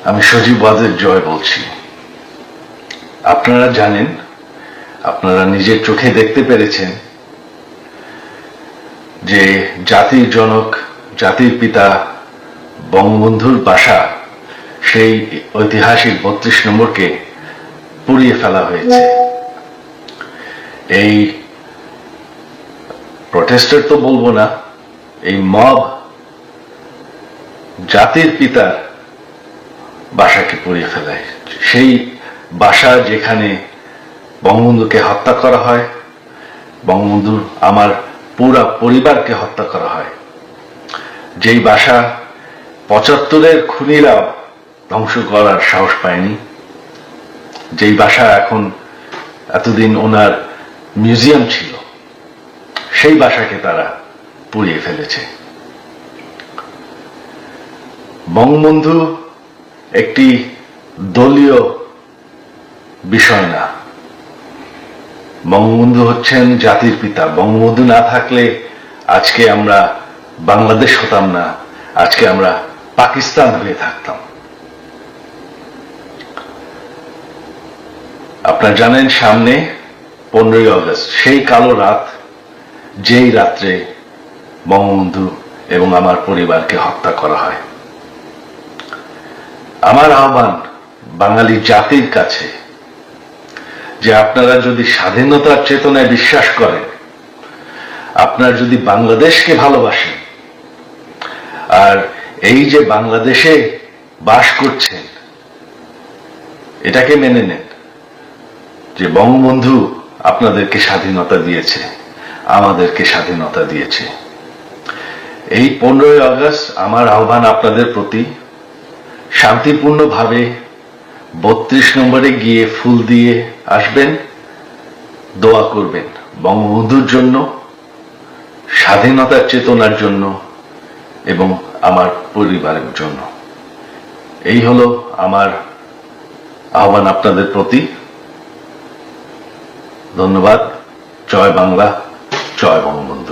আমি সজীব ওয়াজেদ জয় বলছি। আপনারা জানেন, আপনারা নিজের চোখে দেখতে পেরেছেন যে জাতির জনক, জাতির পিতা বঙ্গবন্ধুর বাসা, সেই ঐতিহাসিক ৩২ নম্বরকে পুড়িয়ে ফেলা হয়েছে। এই প্রটেস্টার তো বলবো না, এই মব জাতির পিতার বাসাকে পুড়িয়ে ফেলায়। সেই বাসা যেখানে বঙ্গবন্ধুকে হত্যা করা হয়, বঙ্গবন্ধুর আমার পুরা পরিবারকে হত্যা করা হয়, যেই বাসা ৭৫-এর খুনিরা ধ্বংস করার সাহস পায়নি, যেই বাসা এখন এতদিন ওনার মিউজিয়াম ছিল, সেই বাসাকে তারা পুড়িয়ে ফেলেছে। বঙ্গবন্ধু একটি দলীয় বিষয় না, বঙ্গবন্ধু হচ্ছেন জাতির পিতা। বঙ্গবন্ধু না থাকলে আজকে আমরা বাংলাদেশ হতাম না, আজকে আমরা পাকিস্তান হয়ে থাকতাম। আপনারা জানেন, সামনে ১৫ই আগস্ট, সেই কালো রাত, যেই রাত্রে বঙ্গবন্ধু এবং আমার পরিবারকে হত্যা করা হয়। আমার আহ্বান বাঙালি জাতির কাছে যে আপনারা যদি স্বাধীনতার চেতনায় বিশ্বাস করেন, আপনারা যদি বাংলাদেশকে ভালোবাসেন, আর এই যে বাংলাদেশে বাস করছেন, এটাকে মেনে নেন যে বঙ্গবন্ধু আপনাদেরকে স্বাধীনতা দিয়েছে, আমাদেরকে স্বাধীনতা দিয়েছে। এই ১৫ই আগস্ট আমার আহ্বান আপনাদের প্রতি, শান্তিপূর্ণভাবে ৩২ নম্বরে গিয়ে ফুল দিয়ে আসবেন, দোয়া করবেন বঙ্গবন্ধুর জন্য, স্বাধীনতার চেতনার জন্য এবং আমার পরিবারের জন্য। এই হলো আমার আহ্বান আপনাদের প্রতি। ধন্যবাদ। জয় বাংলা, জয় বঙ্গবন্ধু।